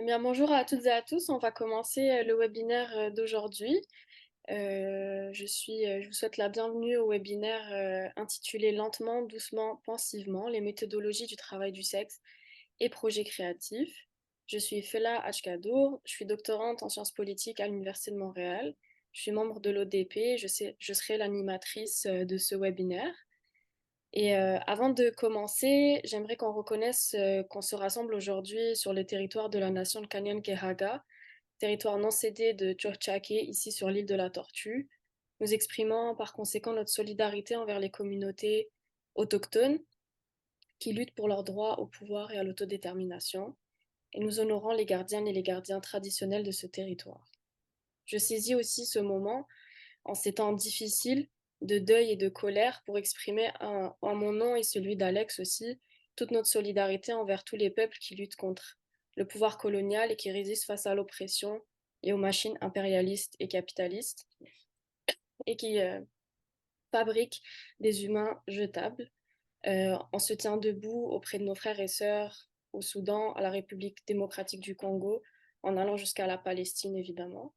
Eh bien, bonjour à toutes et à tous. On va commencer le webinaire d'aujourd'hui. Je vous souhaite la bienvenue au webinaire intitulé Lentement, doucement, pensivement, les méthodologies du travail du sexe et projets créatifs. Je suis Fela Hachkadour, je suis doctorante en sciences politiques à l'Université de Montréal. Je suis membre de l'ODP, je serai l'animatrice de ce webinaire. Et avant de commencer, j'aimerais qu'on reconnaisse qu'on se rassemble aujourd'hui sur le territoire de la nation de Kanyan-Kehaga, territoire non cédé de Tchouartchaké, ici sur l'île de la Tortue. Nous exprimons par conséquent notre solidarité envers les communautés autochtones qui luttent pour leurs droits au pouvoir et à l'autodétermination, et nous honorons les gardiennes et les gardiens traditionnels de ce territoire. Je saisis aussi ce moment en ces temps difficiles de deuil et de colère pour exprimer en mon nom et celui d'Alex aussi toute notre solidarité envers tous les peuples qui luttent contre le pouvoir colonial et qui résistent face à l'oppression et aux machines impérialistes et capitalistes et qui fabriquent des humains jetables. On se tient debout auprès de nos frères et sœurs au Soudan, à la République démocratique du Congo, en allant jusqu'à la Palestine évidemment.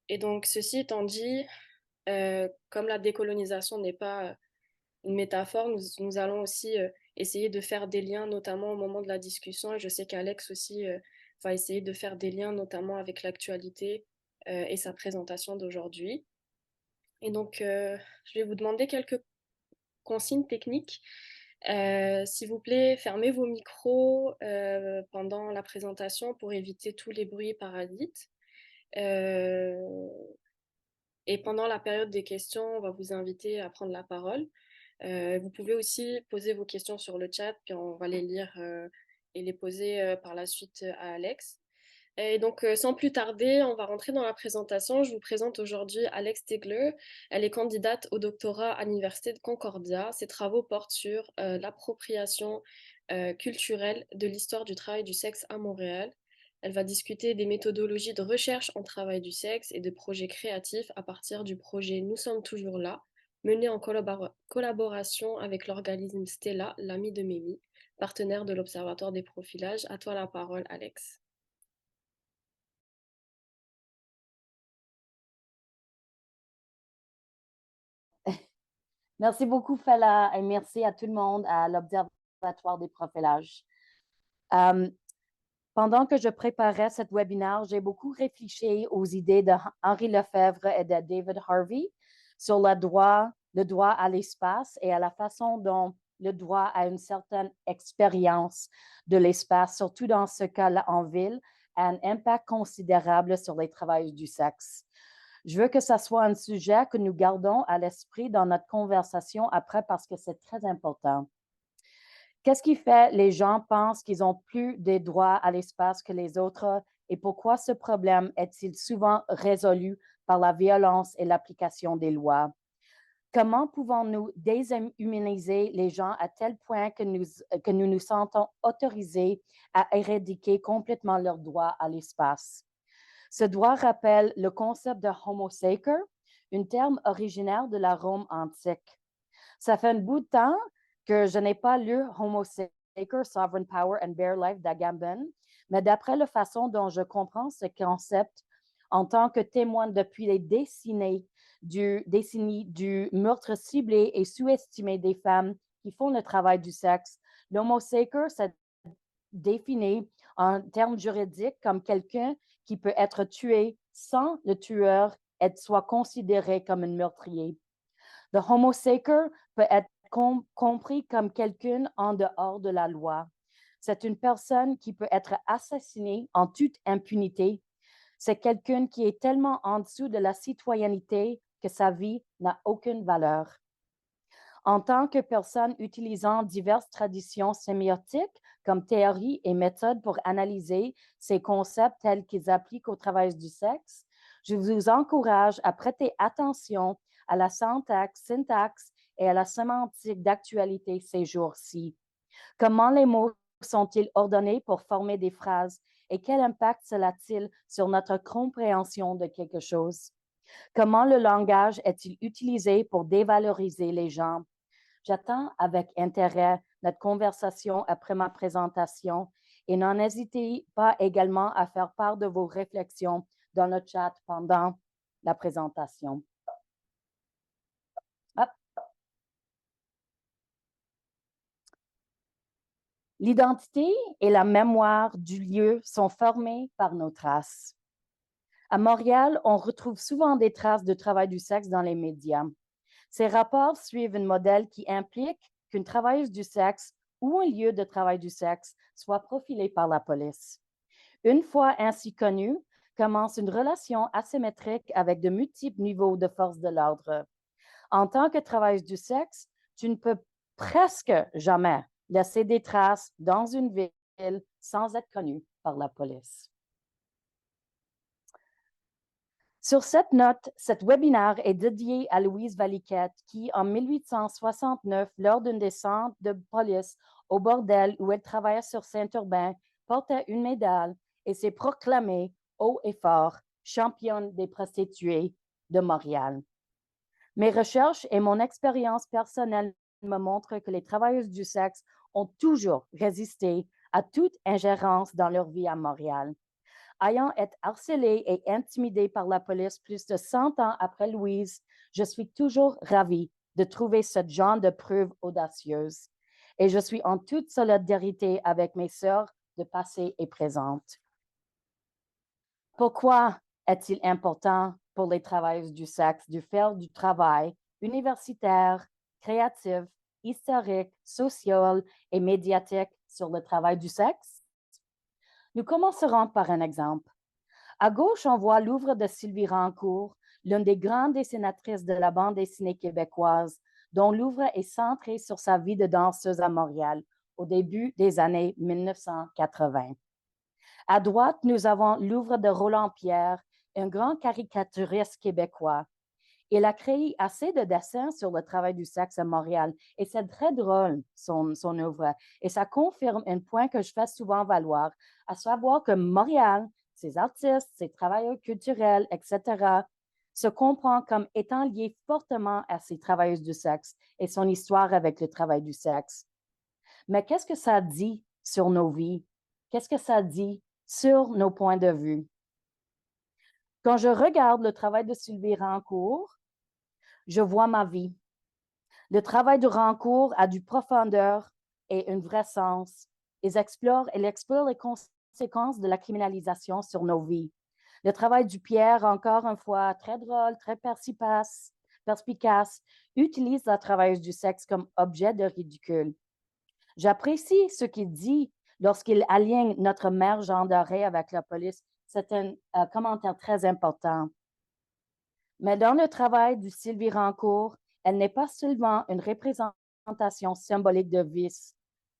Et donc, ceci étant dit, comme la décolonisation n'est pas une métaphore, nous allons aussi essayer de faire des liens, notamment au moment de la discussion. Et je sais qu'Alex aussi va essayer de faire des liens, notamment avec l'actualité et sa présentation d'aujourd'hui. Et donc, je vais vous demander quelques consignes techniques. S'il vous plaît, fermez vos micros pendant la présentation pour éviter tous les bruits parasites. Euh, Et pendant la période des questions, on va vous inviter à prendre la parole. Vous pouvez aussi poser vos questions sur le chat, puis on va les lire et les poser par la suite à Alex. Et donc, sans plus tarder, on va rentrer dans la présentation. Je vous présente aujourd'hui Alex Tegler. Elle est candidate au doctorat à l'Université de Concordia. Ses travaux portent sur l'appropriation culturelle de l'histoire du travail du sexe à Montréal. Elle va discuter des méthodologies de recherche en travail du sexe et de projets créatifs à partir du projet Nous sommes toujours là, mené en collaboration avec l'organisme Stella, l'ami de Mémi, partenaire de l'Observatoire des profilages. À toi la parole, Alex. Merci beaucoup, Fela, et merci à tout le monde à l'Observatoire des profilages. Euh, Pendant que je préparais cet webinaire, j'ai beaucoup réfléchi aux idées de Henri Lefebvre et de David Harvey sur le droit à l'espace et à la façon dont le droit à une certaine expérience de l'espace, surtout dans ce cas-là en ville, a un impact considérable sur les travailleurs du sexe. Je veux que ça soit un sujet que nous gardons à l'esprit dans notre conversation après parce que c'est très important. Qu'est-ce qui fait les gens pensent qu'ils ont plus des droits à l'espace que les autres et pourquoi ce problème est-il souvent résolu par la violence et l'application des lois? Comment pouvons-nous déshumaniser les gens à tel point que nous nous sentons autorisés à éradiquer complètement leur droit à l'espace? Ce droit rappelle le concept de homo sacer, un terme originaire de la Rome antique. Ça fait un bout de temps que je n'ai pas lu Homo Sacer, Sovereign Power and Bare Life d'Agamben, mais d'après la façon dont je comprends ce concept en tant que témoin depuis les décennies du meurtre ciblé et sous-estimé des femmes qui font le travail du sexe, l'homo sacer se définit en termes juridiques comme quelqu'un qui peut être tué sans le tueur soit considéré comme un meurtrier. Le homo sacer peut être compris comme quelqu'un en dehors de la loi. C'est une personne qui peut être assassinée en toute impunité. C'est quelqu'un qui est tellement en dessous de la citoyenneté que sa vie n'a aucune valeur. En tant que personne utilisant diverses traditions sémiotiques comme théorie et méthode pour analyser ces concepts tels qu'ils appliquent au travail du sexe, je vous encourage à prêter attention à la syntaxe et à la sémantique d'actualité ces jours-ci. Comment les mots sont-ils ordonnés pour former des phrases et quel impact cela a-t-il sur notre compréhension de quelque chose? Comment le langage est-il utilisé pour dévaloriser les gens? J'attends avec intérêt notre conversation après ma présentation et n'en hésitez pas également à faire part de vos réflexions dans le chat pendant la présentation. Hop. L'identité et la mémoire du lieu sont formées par nos traces. À Montréal, on retrouve souvent des traces de travail du sexe dans les médias. Ces rapports suivent un modèle qui implique qu'une travailleuse du sexe ou un lieu de travail du sexe soit profilé par la police. Une fois ainsi connue, commence une relation asymétrique avec de multiples niveaux de force de l'ordre. En tant que travailleuse du sexe, tu ne peux presque jamais laisser des traces dans une ville sans être connue par la police. Sur cette note, cet webinaire est dédié à Louise Valiquette qui, en 1869, lors d'une descente de police au bordel où elle travaillait sur Saint-Urbain, portait une médaille et s'est proclamée haut et fort championne des prostituées de Montréal. Mes recherches et mon expérience personnelle me montrent que les travailleuses du sexe ont toujours résisté à toute ingérence dans leur vie à Montréal. Ayant été harcelée et intimidée par la police plus de 100 ans après Louise, je suis toujours ravie de trouver ce genre de preuves audacieuses. Et je suis en toute solidarité avec mes sœurs de passé et présente. Pourquoi est-il important pour les travailleuses du sexe de faire du travail universitaire, créatif, historique, social et médiatique sur le travail du sexe? Nous commencerons par un exemple. À gauche, on voit l'œuvre de Sylvie Rancourt, l'une des grandes dessinatrices de la bande dessinée québécoise, dont l'œuvre est centrée sur sa vie de danseuse à Montréal au début des années 1980. À droite, nous avons l'œuvre de Roland Pierre, un grand caricaturiste québécois. Il a créé assez de dessins sur le travail du sexe à Montréal et c'est très drôle, son œuvre. Et ça confirme un point que je fais souvent valoir, à savoir que Montréal, ses artistes, ses travailleurs culturels, etc., se comprend comme étant lié fortement à ses travailleuses du sexe et son histoire avec le travail du sexe. Mais qu'est-ce que ça dit sur nos vies? Qu'est-ce que ça dit sur nos points de vue? Quand je regarde le travail de Sylvie Rancourt, je vois ma vie. Le travail de Rancourt a du profondeur et un vrai sens. Elle explore les conséquences de la criminalisation sur nos vies. Le travail du Pierre, encore une fois, très drôle, très perspicace, utilise la travailleuse du sexe comme objet de ridicule. J'apprécie ce qu'il dit lorsqu'il aligne notre mère Jean Doré avec la police. C'est un commentaire très important. Mais dans le travail de Sylvie Rancourt, elle n'est pas seulement une représentation symbolique de vice.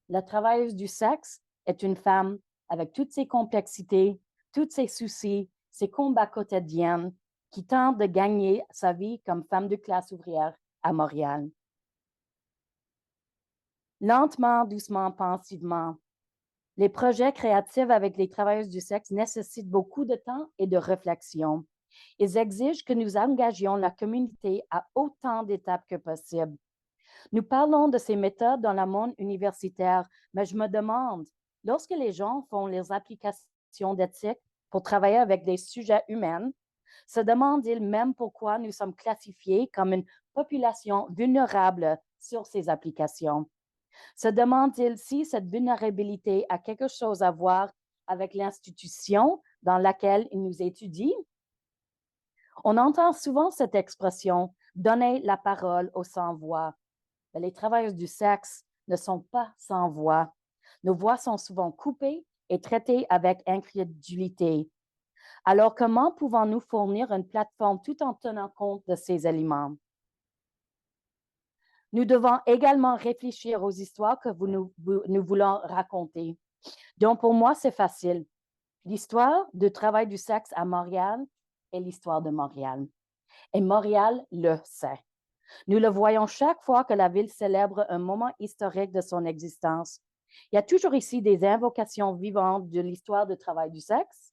La travailleuse du sexe est une femme avec toutes ses complexités, tous ses soucis, ses combats quotidiens, qui tente de gagner sa vie comme femme de classe ouvrière à Montréal. Lentement, doucement, pensivement, les projets créatifs avec les travailleuses du sexe nécessitent beaucoup de temps et de réflexion. Ils exigent que nous engagions la communauté à autant d'étapes que possible. Nous parlons de ces méthodes dans le monde universitaire, mais je me demande, lorsque les gens font les applications d'éthique pour travailler avec des sujets humains, se demandent-ils même pourquoi nous sommes classifiés comme une population vulnérable sur ces applications? Se demandent-ils si cette vulnérabilité a quelque chose à voir avec l'institution dans laquelle ils nous étudient? On entend souvent cette expression « donner la parole aux sans-voix ». Les travailleuses du sexe ne sont pas sans voix. Nos voix sont souvent coupées et traitées avec incrédulité. Alors, comment pouvons-nous fournir une plateforme tout en tenant compte de ces éléments? Nous devons également réfléchir aux histoires que nous voulons raconter. Donc, pour moi, c'est facile. L'histoire du travail du sexe à Montréal est l'histoire de Montréal. Et Montréal le sait. Nous le voyons chaque fois que la ville célèbre un moment historique de son existence. Il y a toujours ici des invocations vivantes de l'histoire du travail du sexe.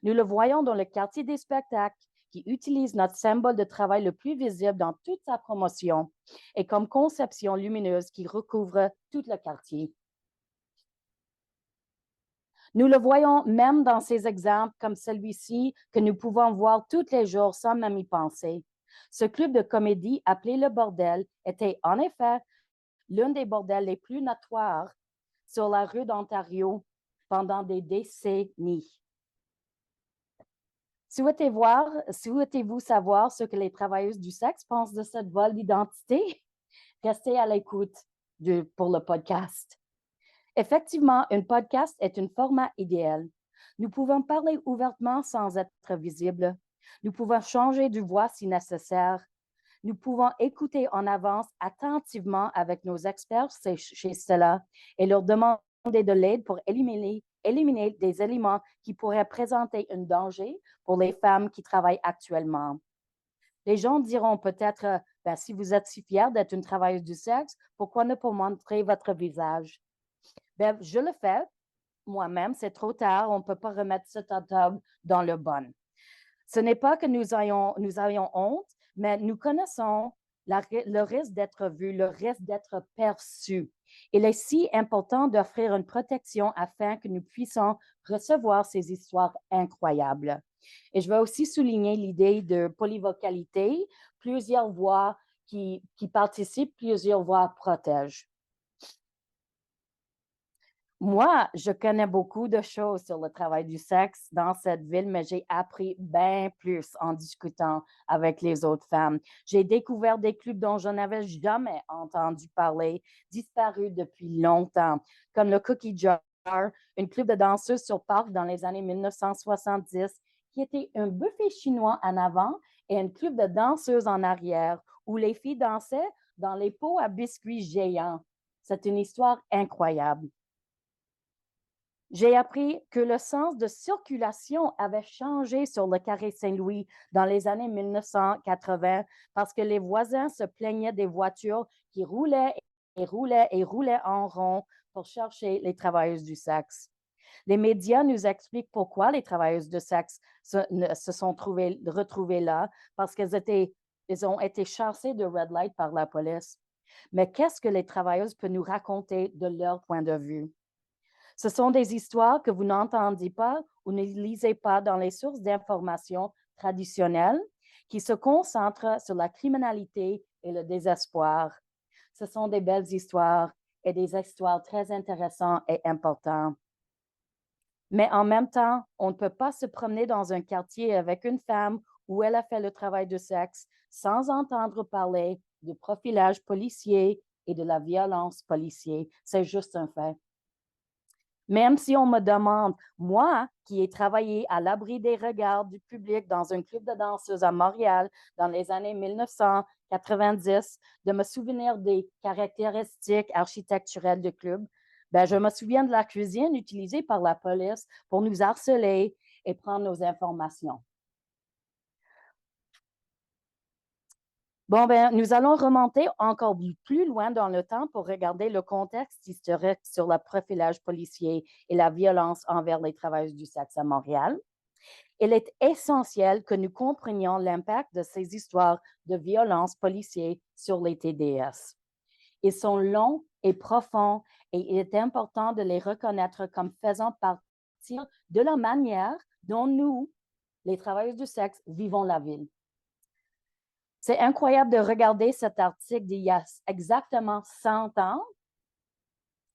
Nous le voyons dans le quartier des spectacles qui utilise notre symbole de travail le plus visible dans toute sa promotion et comme conception lumineuse qui recouvre tout le quartier. Nous le voyons même dans ces exemples comme celui-ci que nous pouvons voir tous les jours sans même y penser. Ce club de comédie appelé Le Bordel était en effet l'un des bordels les plus notoires sur la rue d'Ontario pendant des décennies. Souhaitez-vous savoir ce que les travailleuses du sexe pensent de cette vol d'identité? Restez à l'écoute pour le podcast. Effectivement, un podcast est un format idéal. Nous pouvons parler ouvertement sans être visibles. Nous pouvons changer de voix si nécessaire. Nous pouvons écouter en avance attentivement avec nos experts chez cela et leur demander de l'aide pour éliminer des éléments qui pourraient présenter un danger pour les femmes qui travaillent actuellement. Les gens diront peut-être, ben, si vous êtes si fière d'être une travailleuse du sexe, pourquoi ne pas montrer votre visage? Ben, je le fais moi-même, c'est trop tard, on ne peut pas remettre cet octobre dans le bon. Ce n'est pas que nous ayons honte, mais nous connaissons le risque d'être vu, le risque d'être perçu. Il est si important d'offrir une protection afin que nous puissions recevoir ces histoires incroyables. Et je vais aussi souligner l'idée de polyvocalité, plusieurs voix qui participent, plusieurs voix protègent. Moi, je connais beaucoup de choses sur le travail du sexe dans cette ville, mais j'ai appris bien plus en discutant avec les autres femmes. J'ai découvert des clubs dont je n'avais jamais entendu parler, disparus depuis longtemps, comme le Cookie Jar, un club de danseuses sur Parc dans les années 1970, qui était un buffet chinois en avant et un club de danseuses en arrière, où les filles dansaient dans les pots à biscuits géants. C'est une histoire incroyable. J'ai appris que le sens de circulation avait changé sur le carré Saint-Louis dans les années 1980 parce que les voisins se plaignaient des voitures qui roulaient et roulaient et roulaient en rond pour chercher les travailleuses du sexe. Les médias nous expliquent pourquoi les travailleuses du sexe se sont retrouvées là, parce qu'elles ont été chassées de red light par la police. Mais qu'est-ce que les travailleuses peuvent nous raconter de leur point de vue? Ce sont des histoires que vous n'entendez pas ou ne lisez pas dans les sources d'information traditionnelles qui se concentrent sur la criminalité et le désespoir. Ce sont des belles histoires et des histoires très intéressantes et importantes. Mais en même temps, on ne peut pas se promener dans un quartier avec une femme où elle a fait le travail de sexe sans entendre parler du profilage policier et de la violence policière. C'est juste un fait. Même si on me demande, moi qui ai travaillé à l'abri des regards du public dans un club de danseuses à Montréal dans les années 1990, de me souvenir des caractéristiques architecturales du club, ben, je me souviens de la cuisine utilisée par la police pour nous harceler et prendre nos informations. Bon, ben, nous allons remonter encore plus loin dans le temps pour regarder le contexte historique sur le profilage policier et la violence envers les travailleuses du sexe à Montréal. Il est essentiel que nous comprenions l'impact de ces histoires de violence policière sur les TDS. Ils sont longs et profonds et il est important de les reconnaître comme faisant partie de la manière dont nous, les travailleuses du sexe, vivons la ville. C'est incroyable de regarder cet article d'il y a exactement 100 ans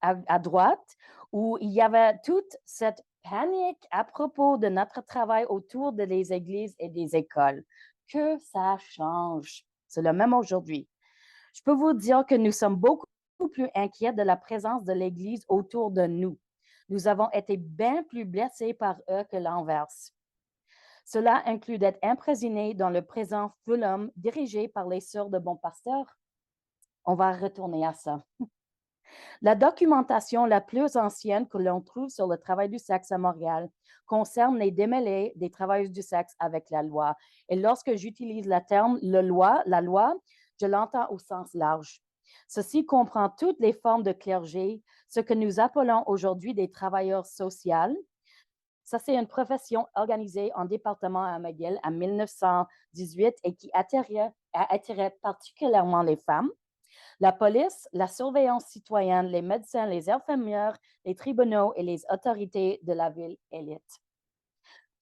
à droite, où il y avait toute cette panique à propos de notre travail autour des églises et des écoles. Que ça change. C'est le même aujourd'hui. Je peux vous dire que nous sommes beaucoup plus inquiets de la présence de l'Église autour de nous. Nous avons été bien plus blessés par eux que l'inverse. Cela inclut d'être emprisonnés dans le présent Fulham dirigé par les Sœurs de Bon Pasteur. On va retourner à ça. La documentation la plus ancienne que l'on trouve sur le travail du sexe à Montréal concerne les démêlés des travailleuses du sexe avec la loi. Et lorsque j'utilise le terme la loi, je l'entends au sens large. Ceci comprend toutes les formes de clergé, ce que nous appelons aujourd'hui des travailleurs sociaux. Ça, c'est une profession organisée en département à McGill en 1918 et qui a attiré particulièrement les femmes. La police, la surveillance citoyenne, les médecins, les infirmières, les tribunaux et les autorités de la ville élite.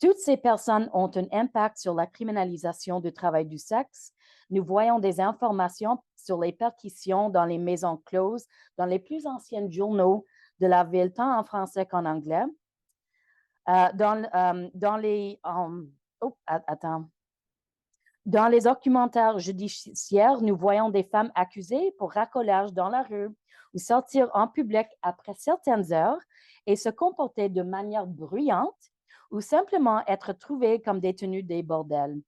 Toutes ces personnes ont un impact sur la criminalisation du travail du sexe. Nous voyons des informations sur les perquisitions dans les maisons closes, dans les plus anciens journaux de la ville, tant en français qu'en anglais. Dans les... attends. Dans les documentaires judiciaires, nous voyons des femmes accusées pour racolage dans la rue ou sortir en public après certaines heures et se comporter de manière bruyante ou simplement être trouvées comme détenues des bordels.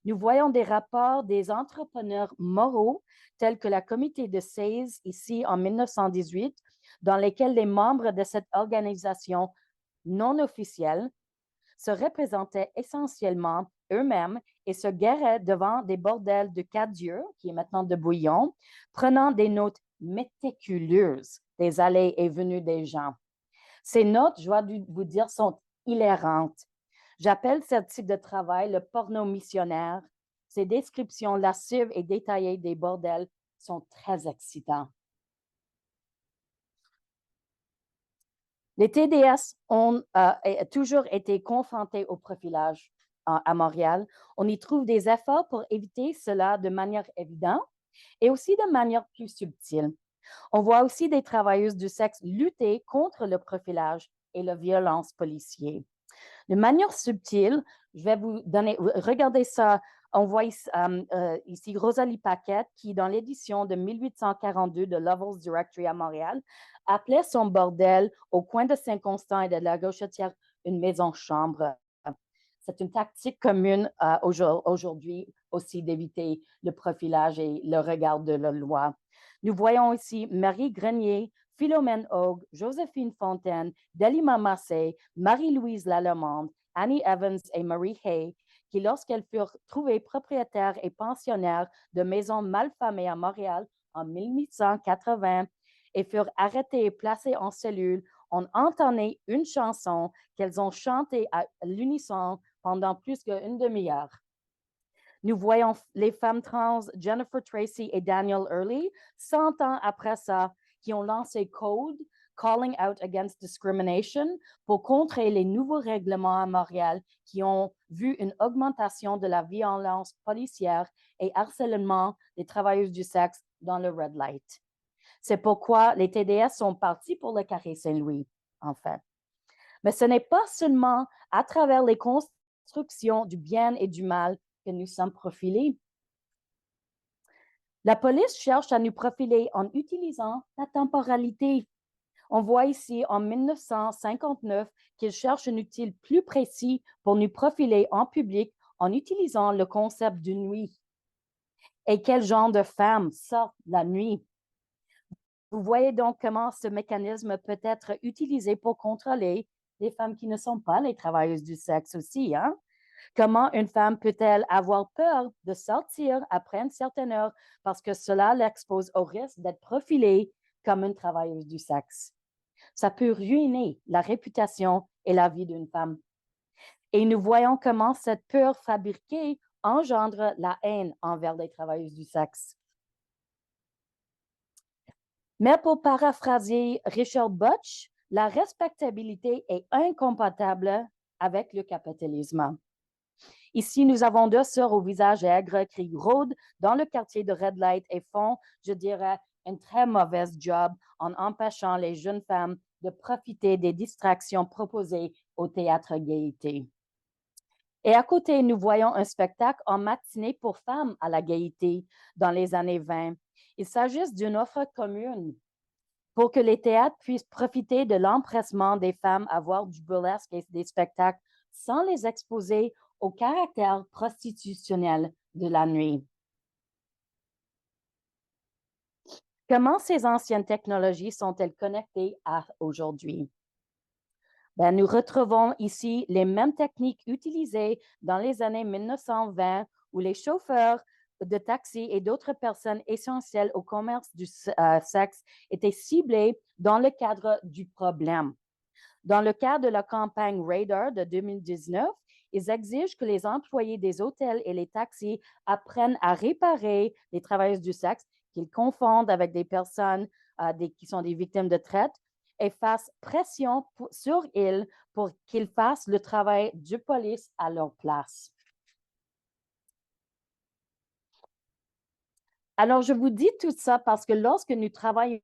Nous voyons des rapports des entrepreneurs moraux tels que la comité de 16 ici en 1918, dans lesquels les membres de cette organisation non officielle se représentaient essentiellement eux-mêmes et se guéraient devant des bordels de Cadieux, qui est maintenant de Bouillon, prenant des notes méticuleuses des allées et venues des gens. Ces notes, je dois vous dire, sont hilarantes. J'appelle ce type de travail le porno missionnaire. Ces descriptions lascives et détaillées des bordels sont très excitants. Les TDS ont toujours été confrontés au profilage à Montréal. On y trouve des efforts pour éviter cela de manière évidente et aussi de manière plus subtile. On voit aussi des travailleuses du sexe lutter contre le profilage et la violence policière. De manière subtile, je vais vous donner, regardez ça, on voit ici Rosalie Paquette qui, dans l'édition de 1842 de Lovell's Directory à Montréal, appelait son bordel au coin de Saint-Constant et de la Gauchetière une maison-chambre. C'est une tactique commune aujourd'hui aussi d'éviter le profilage et le regard de la loi. Nous voyons ici Marie Grenier, Philomène Hogue, Joséphine Fontaine, Delima Massé, Marie-Louise Lallemande, Annie Evans et Marie Hay, qui, lorsqu'elles furent trouvées propriétaires et pensionnaires de maisons malfamées à Montréal en 1880 et furent arrêtées et placées en cellule, ont entonné une chanson qu'elles ont chantée à l'unisson pendant plus qu'une demi-heure. Nous voyons les femmes trans Jennifer Tracy et Daniel Early, 100 ans après ça, qui ont lancé Code, Calling Out Against Discrimination, pour contrer les nouveaux règlements à Montréal qui ont vu une augmentation de la violence policière et harcèlement des travailleuses du sexe dans le red light. C'est pourquoi les TDS sont partis pour le Carré Saint-Louis, en fait. Mais ce n'est pas seulement à travers les constructions du bien et du mal que nous sommes profilés. La police cherche à nous profiler en utilisant la temporalité. On voit ici en 1959 qu'ils cherchent un outil plus précis pour nous profiler en public en utilisant le concept de nuit. Et quel genre de femmes sortent la nuit? Vous voyez donc comment ce mécanisme peut être utilisé pour contrôler les femmes qui ne sont pas les travailleuses du sexe aussi, hein? Comment une femme peut-elle avoir peur de sortir après une certaine heure parce que cela l'expose au risque d'être profilée comme une travailleuse du sexe? Ça peut ruiner la réputation et la vie d'une femme. Et nous voyons comment cette peur fabriquée engendre la haine envers les travailleuses du sexe. Mais pour paraphraser Richard Butch, la respectabilité est incompatible avec le capitalisme. Ici, nous avons deux sœurs au visage aigre qui rôdent dans le quartier de Red Light et font, je dirais, un très mauvais job en empêchant les jeunes femmes de profiter des distractions proposées au théâtre Gaieté. Et à côté, nous voyons un spectacle en matinée pour femmes à la Gaieté dans les années 20. Il s'agit d'une offre commune pour que les théâtres puissent profiter de l'empressement des femmes à voir du burlesque et des spectacles sans les exposer au caractère prostitutionnel de la nuit. Comment ces anciennes technologies sont-elles connectées à aujourd'hui? Nous retrouvons ici les mêmes techniques utilisées dans les années 1920 où les chauffeurs de taxi et d'autres personnes essentielles au commerce du sexe étaient ciblés dans le cadre du problème. Dans le cas de la campagne Radar de 2019, ils exigent que les employés des hôtels et les taxis apprennent à réparer les travailleuses du sexe qu'ils confondent avec des personnes qui sont des victimes de traite et fassent pression sur ils pour qu'ils fassent le travail de police à leur place. Alors, je vous dis tout ça parce que lorsque nous travaillons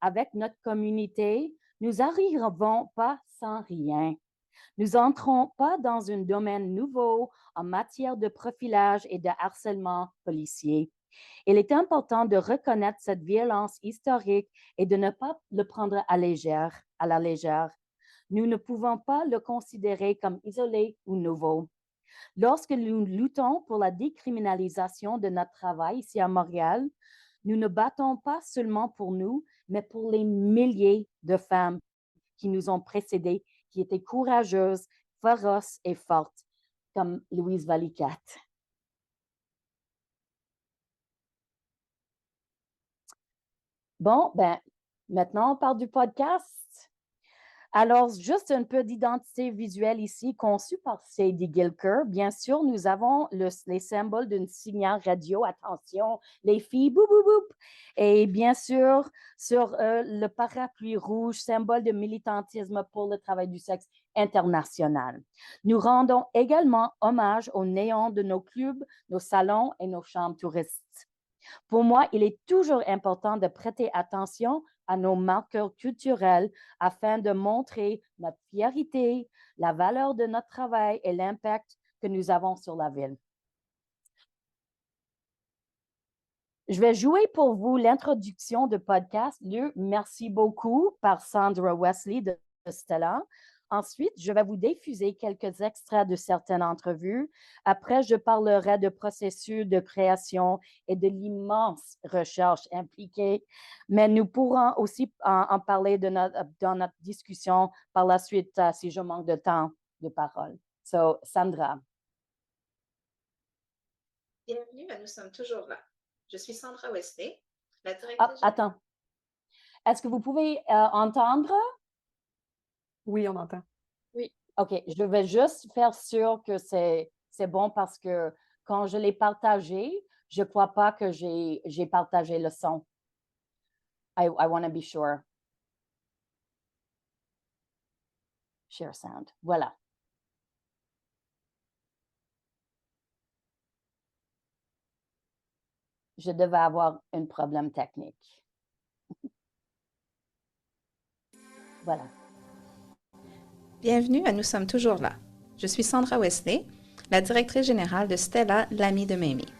avec notre communauté, nous n'arrivons pas sans rien. Nous n'entrons pas dans un domaine nouveau en matière de profilage et de harcèlement policier. Il est important de reconnaître cette violence historique et de ne pas le prendre à la légère. Nous ne pouvons pas le considérer comme isolé ou nouveau. Lorsque nous luttons pour la décriminalisation de notre travail ici à Montréal, nous ne battons pas seulement pour nous, mais pour les milliers de femmes qui nous ont précédées, qui étaient courageuses, féroces et fortes, comme Louise Valiquette. Bon, maintenant on parle du podcast. Alors, juste un peu d'identité visuelle ici, conçue par Sadie Gilker. Bien sûr, nous avons les symboles d'une signal radio. Attention, les filles, boum, boum, boum. Et bien sûr, sur le parapluie rouge, symbole de militantisme pour le travail du sexe international. Nous rendons également hommage aux néons de nos clubs, nos salons et nos chambres touristes. Pour moi, il est toujours important de prêter attention à nos marqueurs culturels afin de montrer notre fierté, la valeur de notre travail et l'impact que nous avons sur la ville. Je vais jouer pour vous l'introduction du podcast. Merci beaucoup par Sandra Wesley de Stella. Ensuite, je vais vous diffuser quelques extraits de certaines entrevues. Après, je parlerai de processus de création et de l'immense recherche impliquée. Mais nous pourrons aussi en parler dans notre discussion par la suite si je manque de temps de parole. So, Sandra. Bienvenue à Nous sommes toujours là. Je suis Sandra Wesley, la directrice. Attends. Est-ce que vous pouvez entendre? Oui, on entend. Oui. OK, je vais juste faire sûr que c'est bon parce que quand je l'ai partagé, je ne crois pas que j'ai partagé le son. I want to be sure. Share sound. Voilà. Je devais avoir un problème technique. Voilà. Bienvenue à Nous sommes toujours là. Je suis Sandra Wesley, la directrice générale de Stella, l'amie de Mamie.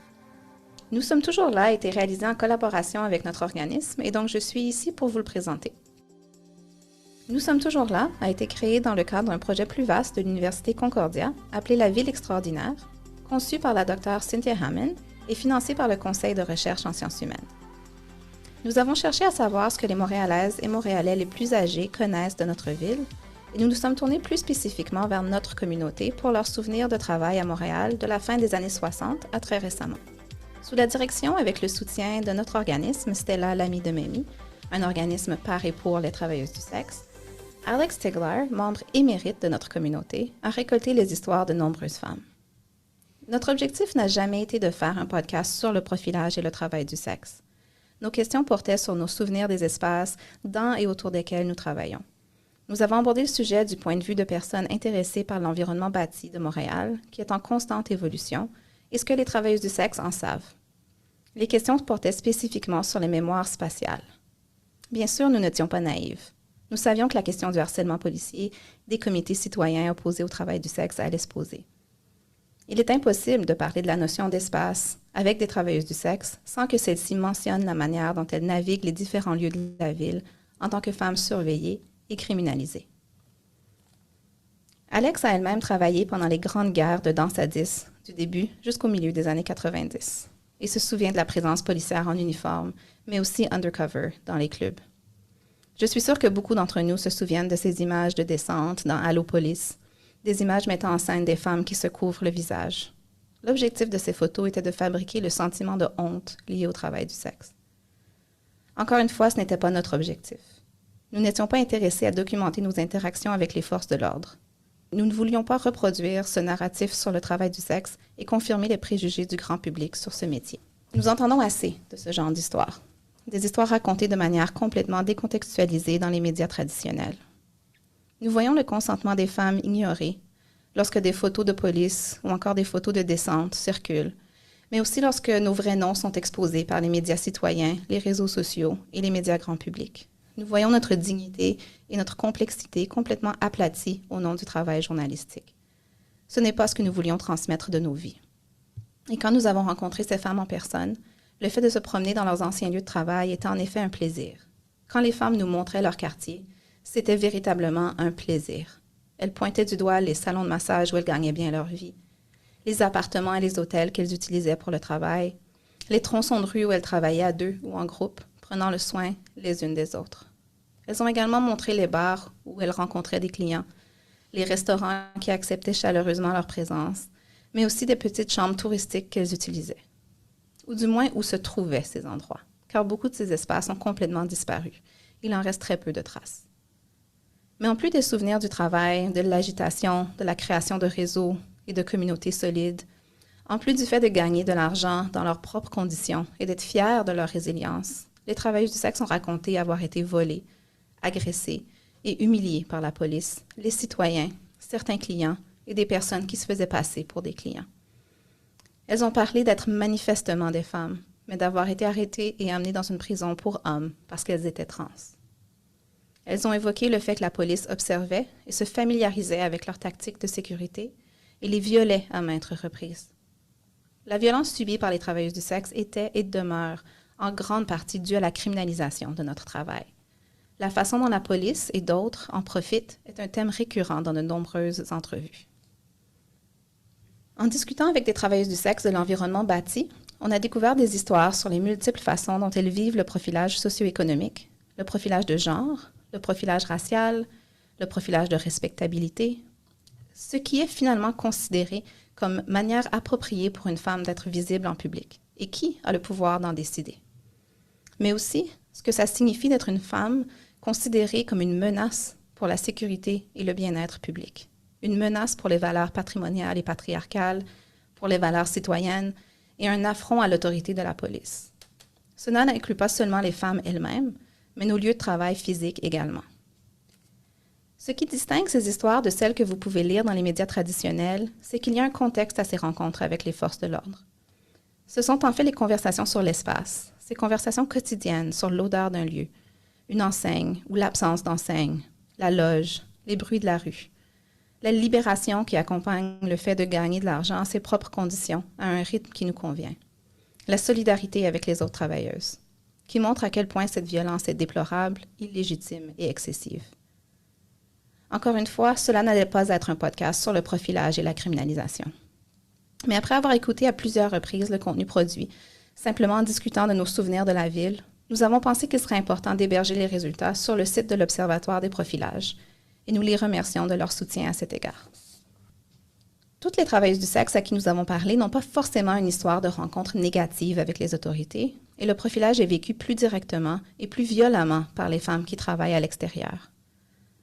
Nous sommes toujours là a été réalisé en collaboration avec notre organisme et donc je suis ici pour vous le présenter. Nous sommes toujours là a été créé dans le cadre d'un projet plus vaste de l'Université Concordia appelé la Ville extraordinaire, conçu par la Dr Cynthia Hammond et financé par le Conseil de recherche en sciences humaines. Nous avons cherché à savoir ce que les Montréalaises et Montréalais les plus âgés connaissent de notre ville et nous nous sommes tournés plus spécifiquement vers notre communauté pour leurs souvenirs de travail à Montréal de la fin des années 60 à très récemment. Sous la direction avec le soutien de notre organisme Stella, l'amie de Mamie, un organisme par et pour les travailleuses du sexe, Alex Tiglar, membre émérite de notre communauté, a récolté les histoires de nombreuses femmes. Notre objectif n'a jamais été de faire un podcast sur le profilage et le travail du sexe. Nos questions portaient sur nos souvenirs des espaces dans et autour desquels nous travaillons. Nous avons abordé le sujet du point de vue de personnes intéressées par l'environnement bâti de Montréal, qui est en constante évolution, et ce que les travailleuses du sexe en savent. Les questions portaient spécifiquement sur les mémoires spatiales. Bien sûr, nous n'étions pas naïfs. Nous savions que la question du harcèlement policier, des comités citoyens opposés au travail du sexe allait se poser. Il est impossible de parler de la notion d'espace avec des travailleuses du sexe sans que celle-ci mentionne la manière dont elles naviguent les différents lieux de la ville en tant que femmes surveillées et criminalisées. Alex a elle-même travaillé pendant les grandes guerres de danse à 10, du début jusqu'au milieu des années 90, et se souvient de la présence policière en uniforme, mais aussi undercover dans les clubs. Je suis sûre que beaucoup d'entre nous se souviennent de ces images de descente dans Allo Police, des images mettant en scène des femmes qui se couvrent le visage. L'objectif de ces photos était de fabriquer le sentiment de honte lié au travail du sexe. Encore une fois, ce n'était pas notre objectif. Nous n'étions pas intéressés à documenter nos interactions avec les forces de l'ordre. Nous ne voulions pas reproduire ce narratif sur le travail du sexe et confirmer les préjugés du grand public sur ce métier. Nous entendons assez de ce genre d'histoires. Des histoires racontées de manière complètement décontextualisée dans les médias traditionnels. Nous voyons le consentement des femmes ignoré lorsque des photos de police ou encore des photos de descente circulent, mais aussi lorsque nos vrais noms sont exposés par les médias citoyens, les réseaux sociaux et les médias grand public. Nous voyons notre dignité et notre complexité complètement aplaties au nom du travail journalistique. Ce n'est pas ce que nous voulions transmettre de nos vies. Et quand nous avons rencontré ces femmes en personne, le fait de se promener dans leurs anciens lieux de travail était en effet un plaisir. Quand les femmes nous montraient leur quartier, c'était véritablement un plaisir. Elles pointaient du doigt les salons de massage où elles gagnaient bien leur vie, les appartements et les hôtels qu'elles utilisaient pour le travail, les tronçons de rue où elles travaillaient à deux ou en groupe, prenant le soin les unes des autres. Elles ont également montré les bars où elles rencontraient des clients, les restaurants qui acceptaient chaleureusement leur présence, mais aussi des petites chambres touristiques qu'elles utilisaient. Ou du moins où se trouvaient ces endroits, car beaucoup de ces espaces ont complètement disparu. Il en reste très peu de traces. Mais en plus des souvenirs du travail, de l'agitation, de la création de réseaux et de communautés solides, en plus du fait de gagner de l'argent dans leurs propres conditions et d'être fiers de leur résilience, les travailleuses du sexe ont raconté avoir été volées, agressées et humiliées par la police, les citoyens, certains clients et des personnes qui se faisaient passer pour des clients. Elles ont parlé d'être manifestement des femmes, mais d'avoir été arrêtées et amenées dans une prison pour hommes parce qu'elles étaient trans. Elles ont évoqué le fait que la police observait et se familiarisait avec leurs tactiques de sécurité et les violait à maintes reprises. La violence subie par les travailleuses du sexe était et demeure en grande partie due à la criminalisation de notre travail. La façon dont la police et d'autres en profitent est un thème récurrent dans de nombreuses entrevues. En discutant avec des travailleuses du sexe de l'environnement bâti, on a découvert des histoires sur les multiples façons dont elles vivent le profilage socio-économique, le profilage de genre, le profilage racial, le profilage de respectabilité, ce qui est finalement considéré comme manière appropriée pour une femme d'être visible en public et qui a le pouvoir d'en décider. Mais aussi ce que ça signifie d'être une femme considérée comme une menace pour la sécurité et le bien-être public, une menace pour les valeurs patrimoniales et patriarcales, pour les valeurs citoyennes et un affront à l'autorité de la police. Cela n'inclut pas seulement les femmes elles-mêmes, mais nos lieux de travail physiques également. Ce qui distingue ces histoires de celles que vous pouvez lire dans les médias traditionnels, c'est qu'il y a un contexte à ces rencontres avec les forces de l'ordre. Ce sont en fait les conversations sur l'espace, ces conversations quotidiennes sur l'odeur d'un lieu, une enseigne ou l'absence d'enseigne, la loge, les bruits de la rue, la libération qui accompagne le fait de gagner de l'argent à ses propres conditions, à un rythme qui nous convient, la solidarité avec les autres travailleuses, qui montre à quel point cette violence est déplorable, illégitime et excessive. Encore une fois, cela n'allait pas être un podcast sur le profilage et la criminalisation. Mais après avoir écouté à plusieurs reprises le contenu produit, simplement en discutant de nos souvenirs de la ville, nous avons pensé qu'il serait important d'héberger les résultats sur le site de l'Observatoire des profilages, et nous les remercions de leur soutien à cet égard. Toutes les travailleuses du sexe à qui nous avons parlé n'ont pas forcément une histoire de rencontre négative avec les autorités, et le profilage est vécu plus directement et plus violemment par les femmes qui travaillent à l'extérieur.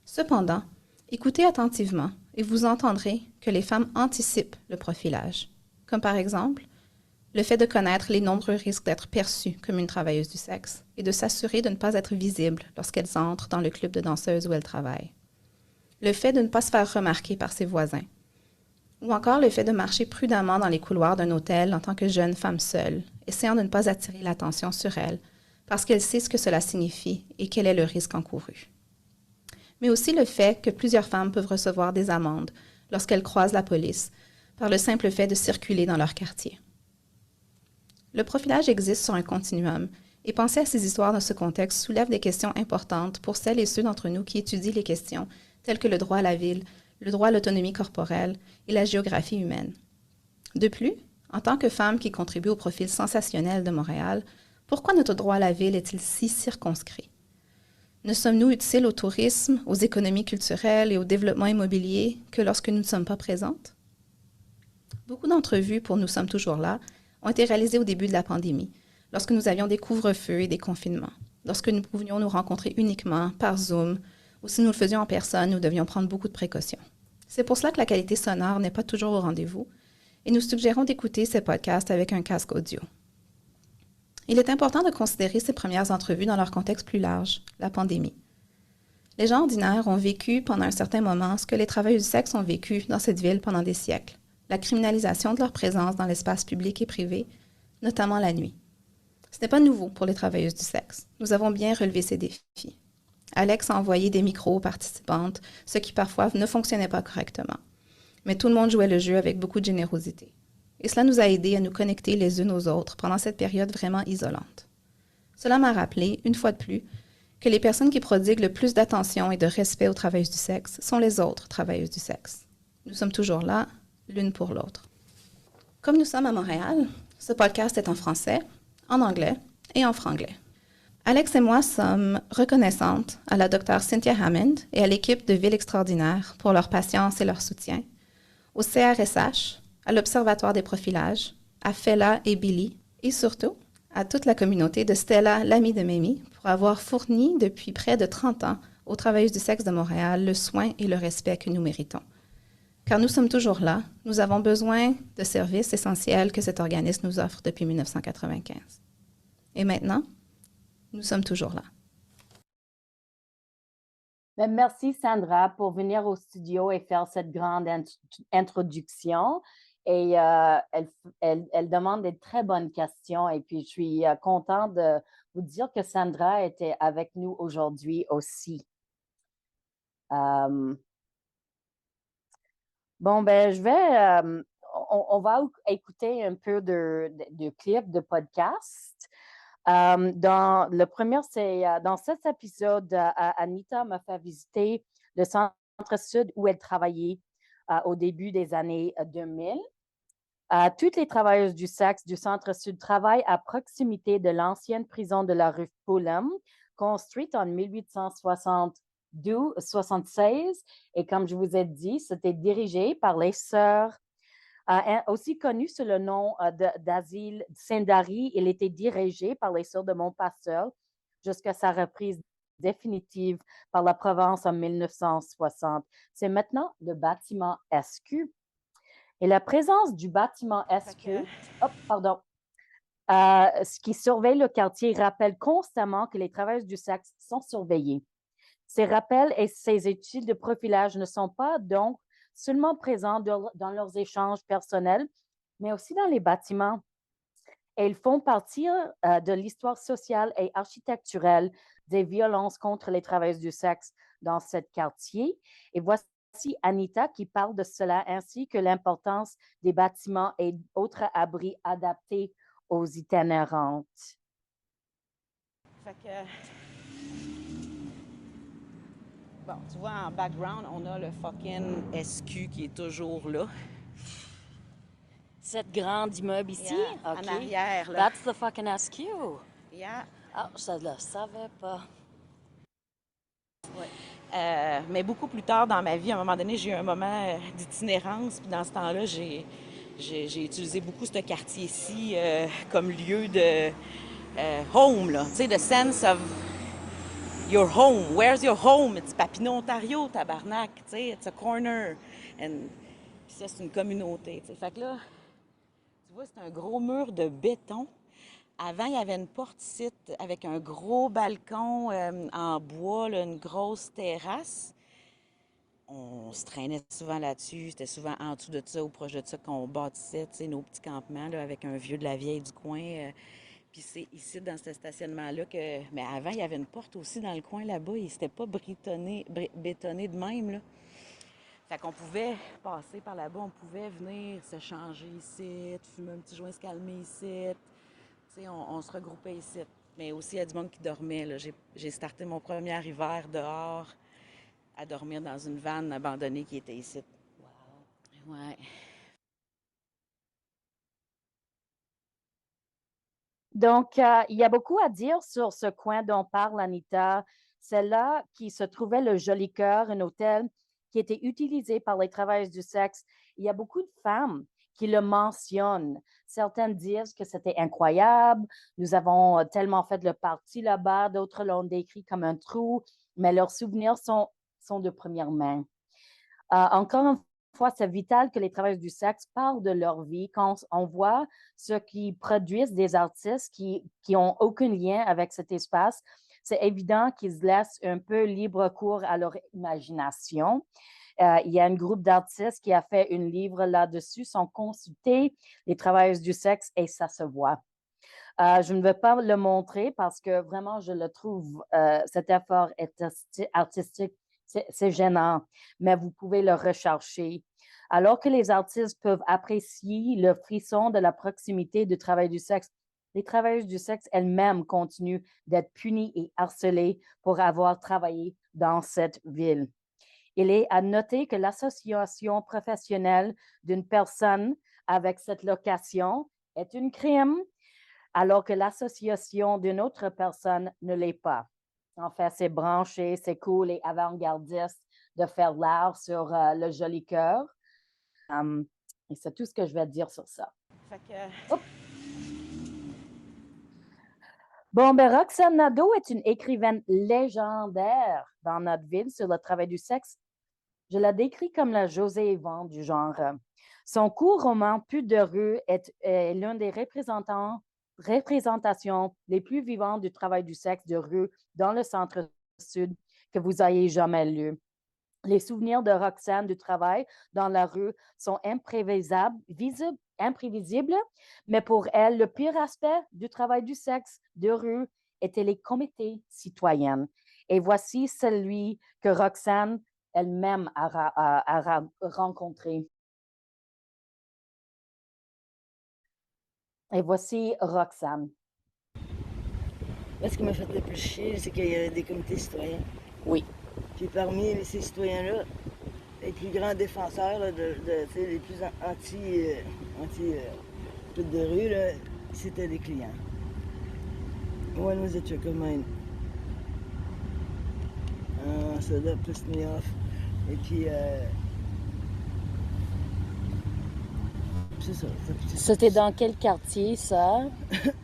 Cependant, écoutez attentivement et vous entendrez que les femmes anticipent le profilage, comme par exemple le fait de connaître les nombreux risques d'être perçues comme une travailleuse du sexe et de s'assurer de ne pas être visible lorsqu'elles entrent dans le club de danseuses où elles travaillent, le fait de ne pas se faire remarquer par ses voisins, ou encore le fait de marcher prudemment dans les couloirs d'un hôtel en tant que jeune femme seule, essayant de ne pas attirer l'attention sur elle, parce qu'elle sait ce que cela signifie et quel est le risque encouru. Mais aussi le fait que plusieurs femmes peuvent recevoir des amendes lorsqu'elles croisent la police par le simple fait de circuler dans leur quartier. Le profilage existe sur un continuum et penser à ces histoires dans ce contexte soulève des questions importantes pour celles et ceux d'entre nous qui étudient les questions telles que le droit à la ville, le droit à l'autonomie corporelle et la géographie humaine. De plus, en tant que femme qui contribue au profil sensationnel de Montréal, pourquoi notre droit à la ville est-il si circonscrit? Ne sommes-nous utiles au tourisme, aux économies culturelles et au développement immobilier que lorsque nous ne sommes pas présentes? Beaucoup d'entrevues pour Nous sommes toujours là ont été réalisées au début de la pandémie, lorsque nous avions des couvre-feux et des confinements, lorsque nous pouvions nous rencontrer uniquement par Zoom, ou si nous le faisions en personne, nous devions prendre beaucoup de précautions. C'est pour cela que la qualité sonore n'est pas toujours au rendez-vous, et nous suggérons d'écouter ces podcasts avec un casque audio. Il est important de considérer ces premières entrevues dans leur contexte plus large, la pandémie. Les gens ordinaires ont vécu pendant un certain moment ce que les travailleurs du sexe ont vécu dans cette ville pendant des siècles, la criminalisation de leur présence dans l'espace public et privé, notamment la nuit. Ce n'est pas nouveau pour les travailleuses du sexe. Nous avons bien relevé ces défis. Alex a envoyé des micros aux participantes, ce qui parfois ne fonctionnait pas correctement. Mais tout le monde jouait le jeu avec beaucoup de générosité. Et cela nous a aidés à nous connecter les unes aux autres pendant cette période vraiment isolante. Cela m'a rappelé, une fois de plus, que les personnes qui prodiguent le plus d'attention et de respect aux travailleuses du sexe sont les autres travailleuses du sexe. Nous sommes toujours là, l'une pour l'autre. Comme nous sommes à Montréal, ce podcast est en français, en anglais et en franglais. Alex et moi sommes reconnaissantes à la Dr Cynthia Hammond et à l'équipe de Ville Extraordinaire pour leur patience et leur soutien, au CRSH, à l'Observatoire des profilages, à Fela et Billy, et surtout à toute la communauté de Stella, l'amie de Mamie, pour avoir fourni depuis près de 30 ans aux travailleuses du sexe de Montréal le soin et le respect que nous méritons. Car nous sommes toujours là, nous avons besoin de services essentiels que cet organisme nous offre depuis 1995. Et maintenant, nous sommes toujours là. Merci Sandra pour venir au studio et faire cette grande introduction. Et elle demande des très bonnes questions. Et puis, je suis contente de vous dire que Sandra était avec nous aujourd'hui aussi. Bon, je vais, on va écouter un peu de clips de podcast. Dans le premier, c'est dans cet épisode, Anita m'a fait visiter le centre-sud où elle travaillait au début des années 2000. Toutes les travailleuses du sexe du centre-sud travaillent à proximité de l'ancienne prison de la rue Fulham, construite en 1872-76. Et comme je vous ai dit, c'était dirigé par les sœurs aussi connu sous le nom d'Asile Sendari. Il était dirigé par les Sœurs de Montpasteur jusqu'à sa reprise définitive par la province en 1960. C'est maintenant le bâtiment SQ. Et la présence du bâtiment SQ, ce qui surveille le quartier rappelle constamment que les travailleurs du sexe sont surveillés. Ces rappels et ces études de profilage ne sont pas donc seulement présents dans leurs échanges personnels, mais aussi dans les bâtiments. Et ils font partie de l'histoire sociale et architecturale des violences contre les travailleuses du sexe dans ce quartier. Et voici Anita qui parle de cela, ainsi que l'importance des bâtiments et autres abris adaptés aux itinérantes. Fait que... Bon, tu vois, en background, on a le fucking SQ qui est toujours là. Cette grande immeuble ici? Yeah, okay. En arrière, là. That's the fucking SQ. Yeah. Ah, je ne le savais pas. Ouais. Mais beaucoup plus tard dans ma vie, à un moment donné, j'ai eu un moment d'itinérance. Puis dans ce temps-là, j'ai utilisé beaucoup ce quartier-ci comme lieu de home, là. Tu sais, the sense of your home. Where's your home? It's Papineau, Ontario, tabarnak. Tu sais, it's a corner. And puis ça, c'est une communauté. T'sais. Fait que là, tu vois, c'est un gros mur de béton. Avant, il y avait une porte ici avec un gros balcon en bois, là, une grosse terrasse. On se traînait souvent là-dessus. C'était souvent en dessous de ça ou proche de ça qu'on bâtissait nos petits campements là, avec un vieux de la vieille du coin. Puis c'est ici, dans ce stationnement-là, que... Mais avant, il y avait une porte aussi dans le coin là-bas. Il s'était pas bétonné de même, là. Fait qu'on pouvait passer par là-bas. On pouvait venir se changer ici, fumer un petit joint, se calmer ici. Tu sais, on se regroupait ici. Mais aussi, il y a du monde qui dormait, là. J'ai starté mon premier hiver dehors à dormir dans une vanne abandonnée qui était ici. Wow. Ouais. Donc, il y a beaucoup à dire sur ce coin dont parle Anita. C'est là qui se trouvait le Joli Cœur, un hôtel qui était utilisé par les travailleuses du sexe. Il y a beaucoup de femmes qui le mentionnent. Certaines disent que c'était incroyable. Nous avons tellement fait le party là-bas. D'autres l'ont décrit comme un trou, mais leurs souvenirs sont de première main. Encore une fois, c'est vital que les travailleurs du sexe parlent de leur vie. Quand on voit ce qui produisent des artistes qui ont aucun lien avec cet espace, c'est évident qu'ils laissent un peu libre cours à leur imagination. Il y a un groupe d'artistes qui a fait un livre là-dessus, sont consultés les travailleurs du sexe et ça se voit. Je ne vais pas le montrer parce que vraiment, je le trouve, cet effort artistique, c'est gênant, mais vous pouvez le rechercher. Alors que les artistes peuvent apprécier le frisson de la proximité du travail du sexe, les travailleuses du sexe elles-mêmes continuent d'être punies et harcelées pour avoir travaillé dans cette ville. Il est à noter que l'association professionnelle d'une personne avec cette location est un crime, alors que l'association d'une autre personne ne l'est pas. En fait, c'est branché, c'est cool et avant-gardiste de faire l'art sur le joli cœur. Et c'est tout ce que je vais dire sur ça. Fait que, Oups. Bon, ben Roxane Nadeau est une écrivaine légendaire dans notre ville sur le travail du sexe. Je la décris comme la José Yvon du genre. Son court roman Pute de rue est l'un des représentations les plus vivantes du travail du sexe de rue dans le centre-sud que vous ayez jamais lu. Les souvenirs de Roxane du travail dans la rue sont imprévisibles, mais pour elle, le pire aspect du travail du sexe de rue était les comités citoyennes. Et voici celui que Roxane elle-même a rencontré. Et voici Roxane. Moi, ce qui m'a fait le plus chier, c'est qu'il y avait des comités citoyens. Oui. Puis parmi ces citoyens-là, les plus grands défenseurs, là, les plus anti de rue, là, c'était des clients. One was a trick of mine. Ça a pissed me off. Et puis, c'est ça. C'était dans quel quartier, ça?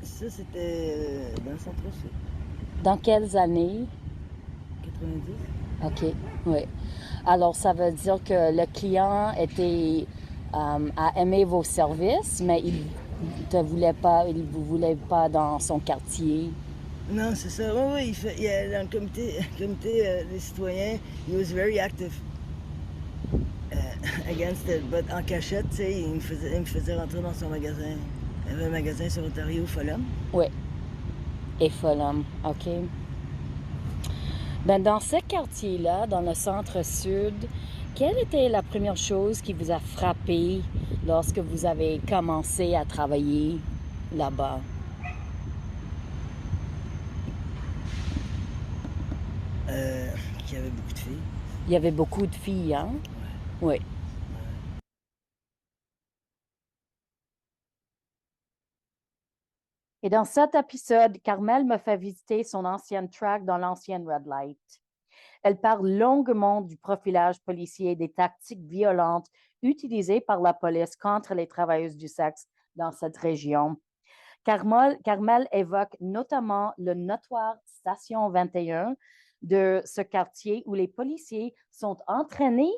Ça, c'était dans le centre-sud. Dans quelles années? 90. OK, oui. Alors, ça veut dire que le client a aimé vos services, mais il ne vous voulait pas dans son quartier. Non, c'est ça. Oui, il a, dans le comité des citoyens, he was very active against it. But en cachette, tu sais, il me faisait rentrer dans son magasin. Il y avait un magasin sur Ontario, Fulham. Oui. Et Fulham, OK. Ben, dans ce quartier-là, dans le centre-sud, quelle était la première chose qui vous a frappé lorsque vous avez commencé à travailler là-bas? Qu'il y avait beaucoup de filles. Il y avait beaucoup de filles, hein? Ouais. Oui. Et dans cet épisode, Carmel me fait visiter son ancienne track dans l'ancienne Red Light. Elle parle longuement du profilage policier et des tactiques violentes utilisées par la police contre les travailleuses du sexe dans cette région. Carmel évoque notamment le notoire Station 21 de ce quartier où les policiers sont entraînés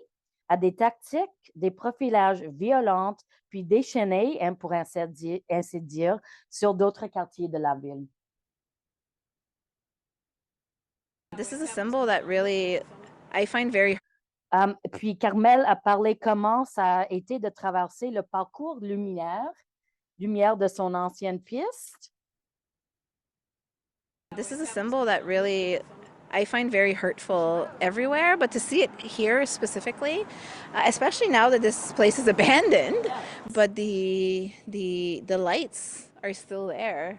à des tactiques, des profilages violents, puis déchaînés, pour ainsi dire, sur d'autres quartiers de la ville. This is a symbol that really I find very Puis Carmel a parlé comment ça a été de traverser le parcours lumière de son ancienne piste. This is a symbol that really I find very hurtful everywhere, but to see it here specifically, especially now that this place is abandoned, but the lights are still there.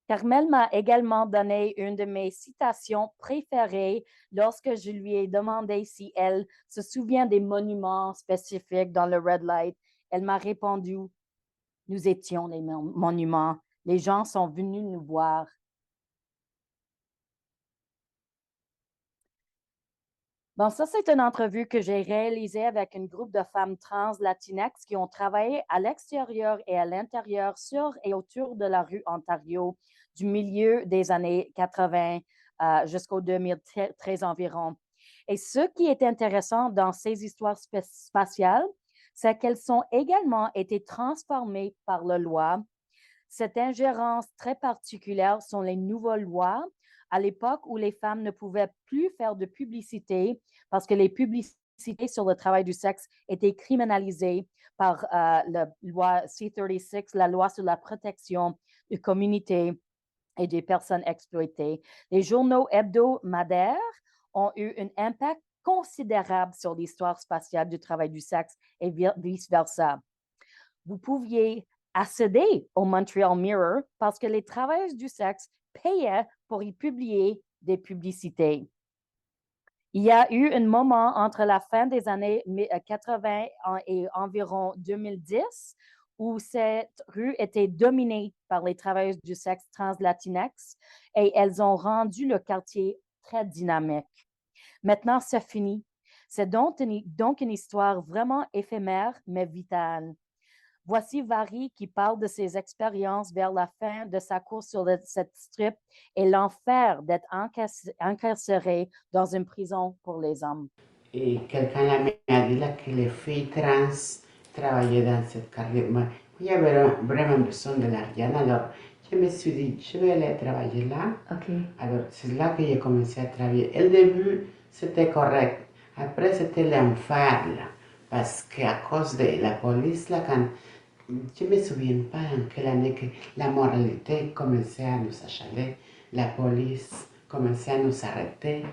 Carmel m'a également donné une de mes citations préférées lorsque je lui ai demandé si elle se souvient des monuments spécifiques dans le Red Light. Elle m'a répondu, « Nous étions les monuments. Les gens sont venus nous voir. » Bon, ça, c'est une entrevue que j'ai réalisée avec un groupe de femmes trans latinex qui ont travaillé à l'extérieur et à l'intérieur sur et autour de la rue Ontario du milieu des années 80 jusqu'au 2013 environ. Et ce qui est intéressant dans ces histoires spatiales, c'est qu'elles ont également été transformées par la loi. Cette ingérence très particulière sont les nouvelles lois à l'époque où les femmes ne pouvaient plus faire de publicité parce que les publicités sur le travail du sexe étaient criminalisées par la loi C-36, la loi sur la protection des communautés et des personnes exploitées. Les journaux hebdomadaires ont eu un impact considérable sur l'histoire spatiale du travail du sexe et vice-versa. Vous pouviez accéder au Montreal Mirror parce que les travailleuses du sexe payaient pour y publier des publicités. Il y a eu un moment entre la fin des années 80 et environ 2010 où cette rue était dominée par les travailleuses du sexe trans-latinex et elles ont rendu le quartier très dynamique. Maintenant, c'est fini. C'est donc une histoire vraiment éphémère, mais vitale. Voici Vary qui parle de ses expériences vers la fin de sa course sur cette strip et l'enfer d'être incarcéré dans une prison pour les hommes. Et quelqu'un m'a dit là que les filles trans travaillaient dans cette carrière. Moi, il y avait vraiment besoin de l'argent. Alors, je me suis dit, je vais aller travailler là. Okay. Alors, c'est là que j'ai commencé à travailler. Au début, c'était correct. Après, c'était l'enfer, là. Parce qu'à cause de la police, là, quand je ne me souviens pas en quelle année que la moralité commençait à nous achaler, la police commençait à nous arrêter,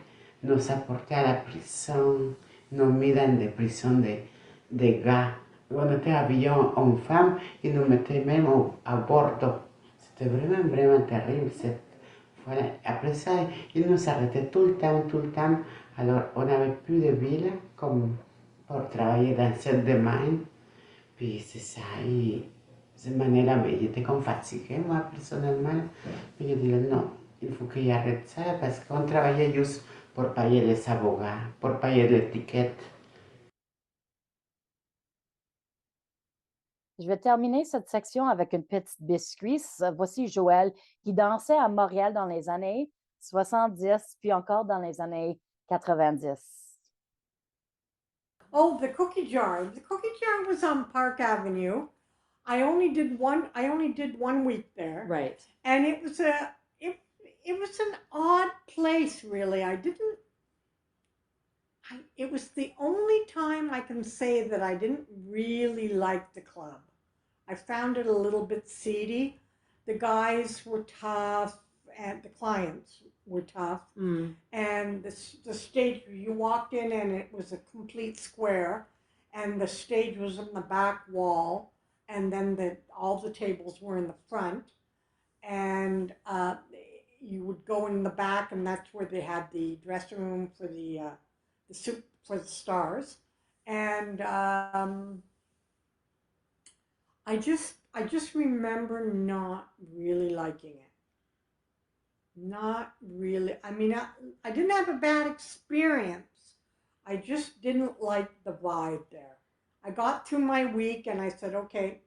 nous apporter à la prison, nous mis dans des prisons de gars. On était avion hommes-femmes, ils nous mettaient même à bord. C'était vraiment, vraiment terrible. Voilà. Après ça, ils nous arrêtaient tout le temps, tout le temps. Alors, on n'avait plus de ville comme pour travailler dans ce domaine. Puis c'est ça, et de cette manière-là, j'étais comme fatiguée, moi, personnellement. Puis je disais, non, il faut que j'arrête ça, parce qu'on travaillait juste pour payer les avocats, pour payer l'étiquette. Je vais terminer cette section avec une petite biscuit. Voici Joël qui dansait à Montréal dans les années 70, puis encore dans les années 90. Oh, the cookie jar. The cookie jar was on Park Avenue. I only did one week there. Right. And it was an odd place, really. It was the only time I can say that I didn't really like the club. I found it a little bit seedy. The guys were tough and the clients were tough. Mm. And the stage, you walked in and it was a complete square, and the stage was in the back wall, and then all the tables were in the front, and you would go in the back, and that's where they had the dressing room for the soup for the stars, and I just remember not really liking it. Not really. I mean, I didn't have a bad experience. I just didn't like the vibe there. I got through my week and I said, okay,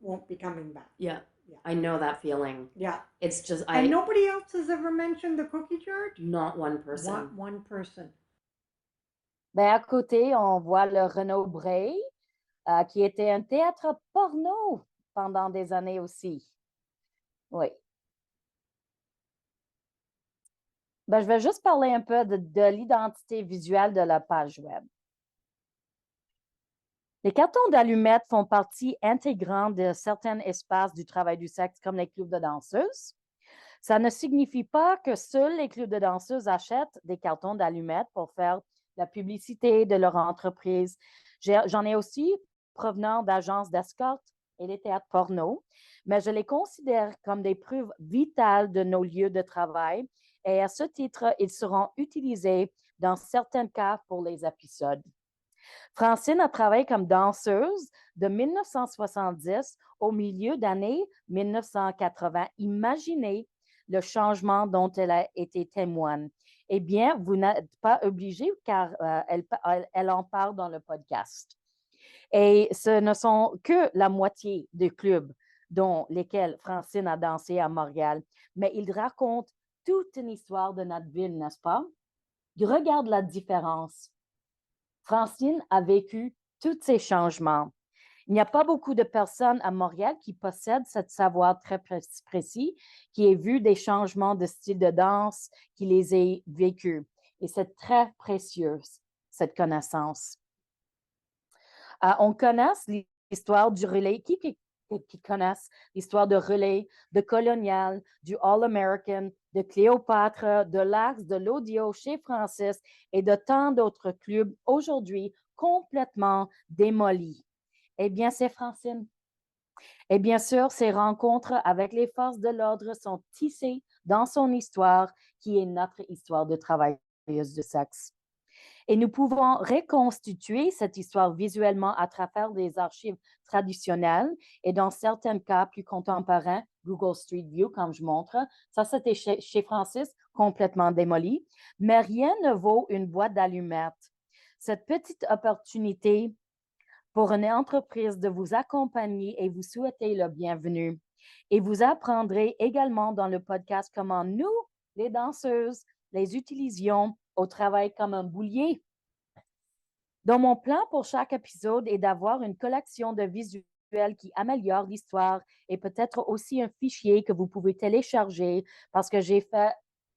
won't be coming back. Yeah. Yeah. I know that feeling. Yeah. It's just, And nobody else has ever mentioned the cookie jar? not one person. One person. Ben, à côté, on voit le Renaud Bray, qui était un théâtre porno pendant des années aussi. Oui. Ben, je vais juste parler un peu de l'identité visuelle de la page web. Les cartons d'allumettes font partie intégrante de certains espaces du travail du sexe, comme les clubs de danseuses. Ça ne signifie pas que seuls les clubs de danseuses achètent des cartons d'allumettes pour faire la publicité de leur entreprise. J'en ai aussi provenant d'agences d'escorte et des théâtres porno, mais je les considère comme des preuves vitales de nos lieux de travail. Et à ce titre, ils seront utilisés dans certains cas pour les épisodes. Francine a travaillé comme danseuse de 1970 au milieu d'année 1980. Imaginez le changement dont elle a été témoin. Eh bien, vous n'êtes pas obligé car elle en parle dans le podcast. Et ce ne sont que la moitié des clubs dont lesquels Francine a dansé à Montréal, mais ils racontent toute une histoire de notre ville, n'est-ce pas? Regarde la différence. Francine a vécu tous ces changements. Il n'y a pas beaucoup de personnes à Montréal qui possèdent ce savoir très précis, qui aient vu des changements de style de danse, qui les aient vécus. Et c'est très précieux, cette connaissance. On connaît l'histoire du relais. Qui connaissent l'histoire de relais, de colonial, du All-American, de Cléopâtre, de l'Axe, de l'Audio chez Francis et de tant d'autres clubs aujourd'hui complètement démolis? Eh bien, c'est Francine. Et bien sûr, ses rencontres avec les forces de l'ordre sont tissées dans son histoire, qui est notre histoire de travailleuse du sexe. Et nous pouvons reconstituer cette histoire visuellement à travers des archives traditionnelles et dans certains cas plus contemporains, Google Street View, comme je montre. Ça, c'était chez Francis, complètement démoli. Mais rien ne vaut une boîte d'allumettes. Cette petite opportunité pour une entreprise de vous accompagner et vous souhaiter le bienvenu. Et vous apprendrez également dans le podcast comment nous, les danseuses, les utilisions au travail comme un boulier. Donc, mon plan pour chaque épisode est d'avoir une collection de visuels qui améliorent l'histoire et peut-être aussi un fichier que vous pouvez télécharger parce que j'ai fait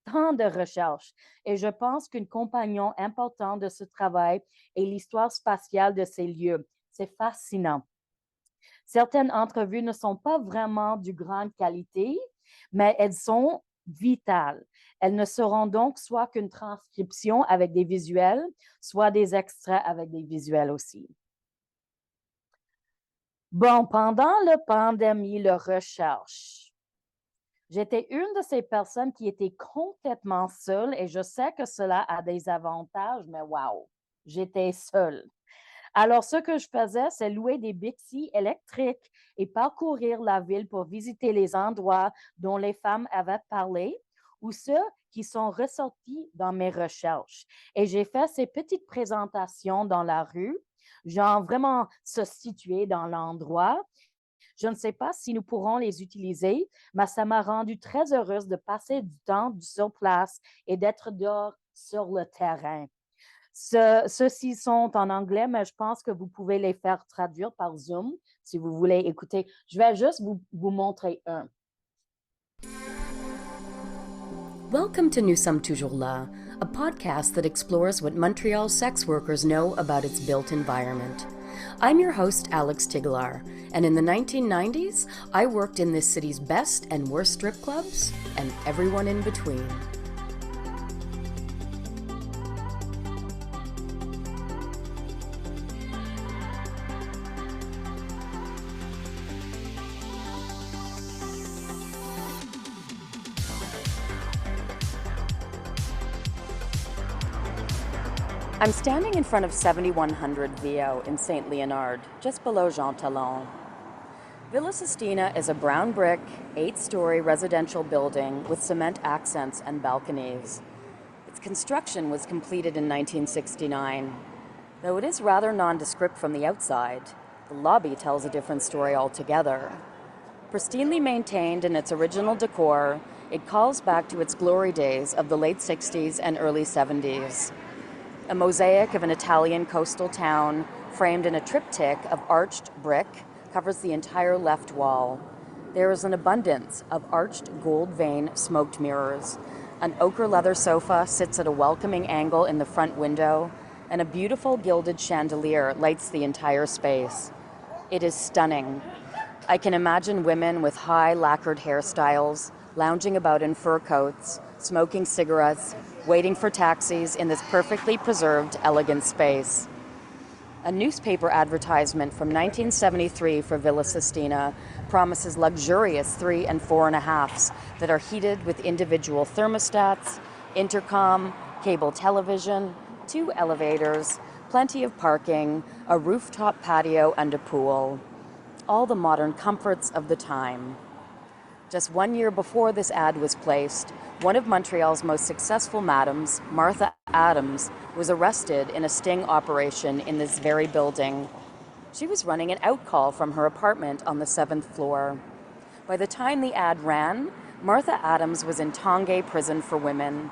tant de recherches et je pense qu'un compagnon important de ce travail est l'histoire spatiale de ces lieux. C'est fascinant. Certaines entrevues ne sont pas vraiment de grande qualité, mais elles sont vitales. Elles ne seront donc soit qu'une transcription avec des visuels, soit des extraits avec des visuels aussi. Bon, pendant la pandémie, la recherche, j'étais une de ces personnes qui était complètement seule et je sais que cela a des avantages, mais wow, j'étais seule. Alors, ce que je faisais, c'est louer des Bixi électriques et parcourir la ville pour visiter les endroits dont les femmes avaient parlé ou ceux qui sont ressortis dans mes recherches. Et j'ai fait ces petites présentations dans la rue, genre vraiment se situer dans l'endroit. Je ne sais pas si nous pourrons les utiliser, mais ça m'a rendue très heureuse de passer du temps sur place et d'être dehors sur le terrain. Ceux-ci sont en anglais, mais je pense que vous pouvez les faire traduire par Zoom si vous voulez écouter. Je vais juste vous montrer un. Welcome to Nous sommes toujours là, a podcast that explores what Montreal sex workers know about its built environment. I'm your host, Alex Tiglar, and in the 1990s, I worked in this city's best and worst strip clubs and everyone in between. I'm standing in front of 7100 VO in St. Leonard, just below Jean Talon. Villa Sistina is a brown brick, 8-story residential building with cement accents and balconies. Its construction was completed in 1969. Though it is rather nondescript from the outside, the lobby tells a different story altogether. Pristinely maintained in its original decor, it calls back to its glory days of the late 60s and early 70s. A mosaic of an Italian coastal town framed in a triptych of arched brick covers the entire left wall. There is an abundance of arched gold vein smoked mirrors. An ochre leather sofa sits at a welcoming angle in the front window, and a beautiful gilded chandelier lights the entire space. It is stunning. I can imagine women with high lacquered hairstyles, lounging about in fur coats, smoking cigarettes, waiting for taxis in this perfectly preserved, elegant space. A newspaper advertisement from 1973 for Villa Sistina promises luxurious 3 and 4.5s that are heated with individual thermostats, intercom, cable television, 2 elevators, plenty of parking, a rooftop patio and a pool. All the modern comforts of the time. Just 1 year before this ad was placed, one of Montreal's most successful madams, Martha Adams, was arrested in a sting operation in this very building. She was running an outcall from her apartment on the 7th floor. By the time the ad ran, Martha Adams was in Tongay Prison for Women.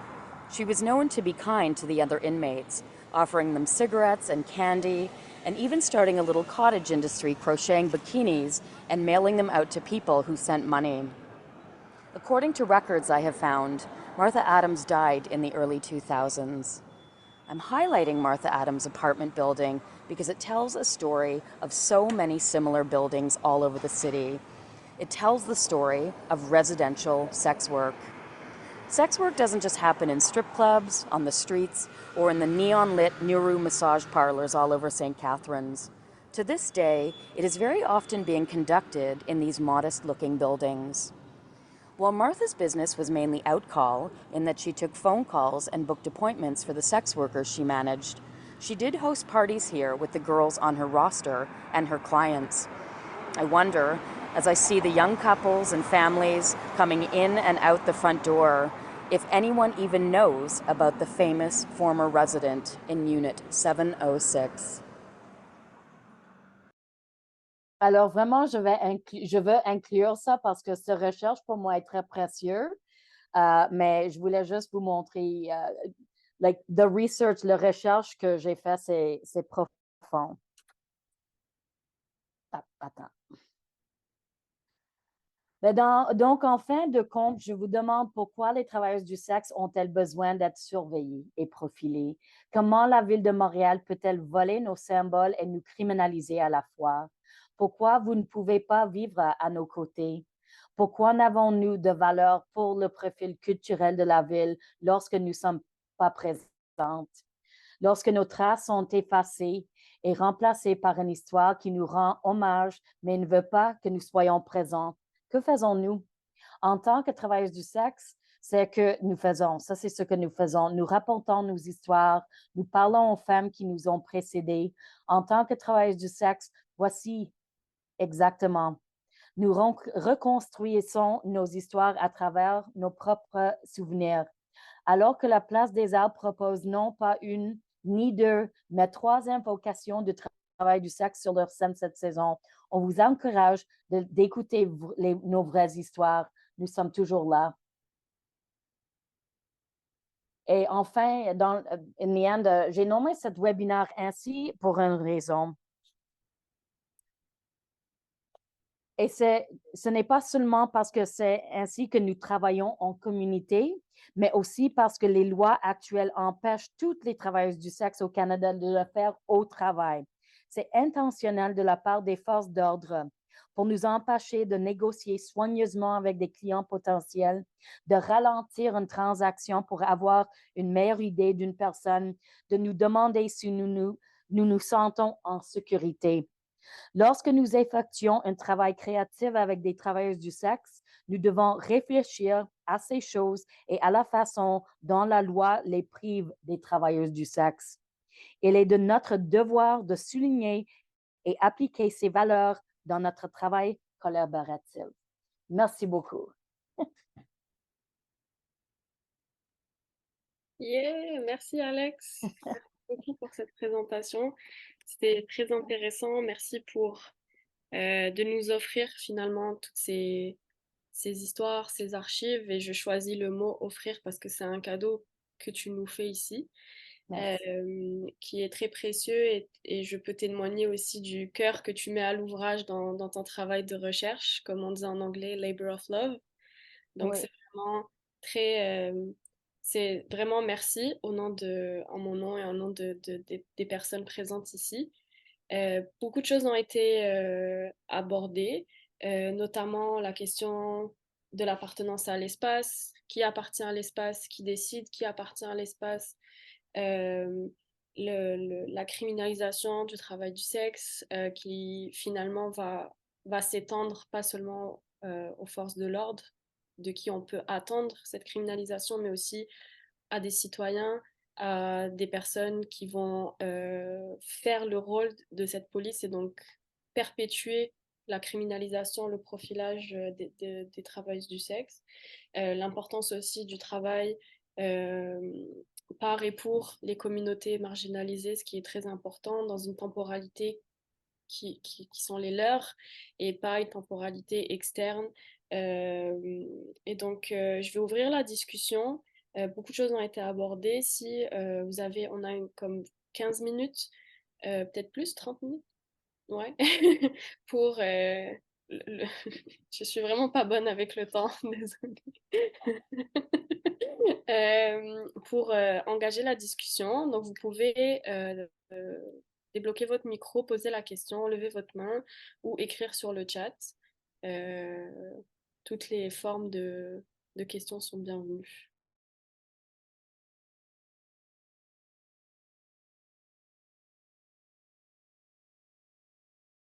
She was known to be kind to the other inmates, offering them cigarettes and candy, and even starting a little cottage industry crocheting bikinis and mailing them out to people who sent money. According to records I have found, Martha Adams died in the early 2000s. I'm highlighting Martha Adams' apartment building because it tells a story of so many similar buildings all over the city. It tells the story of residential sex work. Sex work doesn't just happen in strip clubs, on the streets, or in the neon-lit Nuru massage parlors all over St. Catharines. To this day, it is very often being conducted in these modest-looking buildings. While Martha's business was mainly outcall, in that she took phone calls and booked appointments for the sex workers she managed, she did host parties here with the girls on her roster and her clients. I wonder, as I see the young couples and families coming in and out the front door, if anyone even knows about the famous former resident in Unit 706. Alors vraiment, je veux inclure ça parce que cette recherche pour moi est très précieux, mais je voulais juste vous montrer, like the research, la recherche que j'ai fait, c'est profond. Attends. Mais donc, en fin de compte, je vous demande pourquoi les travailleuses du sexe ont-elles besoin d'être surveillées et profilées? Comment la Ville de Montréal peut-elle voler nos symboles et nous criminaliser à la fois? Pourquoi vous ne pouvez pas vivre à nos côtés? Pourquoi n'avons-nous de valeur pour le profil culturel de la ville lorsque nous ne sommes pas présentes? Lorsque nos traces sont effacées et remplacées par une histoire qui nous rend hommage, mais ne veut pas que nous soyons présents, que faisons-nous? En tant que travailleuses du sexe, c'est que nous faisons. Ça, c'est ce que nous faisons. Nous racontons nos histoires. Nous parlons aux femmes qui nous ont précédées. En tant que travailleuses du sexe, voici exactement. Nous reconstruisons nos histoires à travers nos propres souvenirs. Alors que la Place des Arts propose non pas une ni deux, mais 3 invocations de travail du sexe sur leur scène cette saison, on vous encourage d'écouter nos vraies histoires. Nous sommes toujours là. Et enfin, in the end, j'ai nommé cet webinaire ainsi pour une raison. Et ce n'est pas seulement parce que c'est ainsi que nous travaillons en communauté, mais aussi parce que les lois actuelles empêchent toutes les travailleuses du sexe au Canada de le faire au travail. C'est intentionnel de la part des forces d'ordre pour nous empêcher de négocier soigneusement avec des clients potentiels, de ralentir une transaction pour avoir une meilleure idée d'une personne, de nous demander si nous nous sentons en sécurité. Lorsque nous effectuons un travail créatif avec des travailleuses du sexe, nous devons réfléchir à ces choses et à la façon dont la loi les prive des travailleuses du sexe. Il est de notre devoir de souligner et appliquer ces valeurs dans notre travail collaboratif. Merci beaucoup. Yeah, merci Alex. Merci beaucoup pour cette présentation. C'était très intéressant. Merci pour de nous offrir finalement toutes ces histoires, ces archives. Et je choisis le mot offrir parce que c'est un cadeau que tu nous fais ici, qui est très précieux. Et je peux témoigner aussi du cœur que tu mets à l'ouvrage dans ton travail de recherche, comme on dit en anglais, labor of love. Donc Oui. c'est vraiment très... c'est vraiment merci en mon nom et en nom des personnes présentes ici. Beaucoup de choses ont été abordées, notamment la question de l'appartenance à l'espace, qui appartient à l'espace, qui décide qui appartient à l'espace, euh, la criminalisation du travail du sexe, qui finalement va s'étendre pas seulement aux forces de l'ordre, de qui on peut attendre cette criminalisation, mais aussi à des citoyens, à des personnes qui vont faire le rôle de cette police et donc perpétuer la criminalisation, le profilage des travailleuses du sexe. L'importance aussi du travail par et pour les communautés marginalisées, ce qui est très important dans une temporalité qui sont les leurs et pas une temporalité externe. Et donc, je vais ouvrir la discussion. Beaucoup de choses ont été abordées. Si vous avez, on a comme 15 minutes, peut-être plus, 30 minutes, ouais, pour... Je suis vraiment pas bonne avec le temps, désolée. Pour engager la discussion. Donc, vous pouvez débloquer votre micro, poser la question, lever votre main ou écrire sur le chat. Toutes les formes de questions sont bienvenues.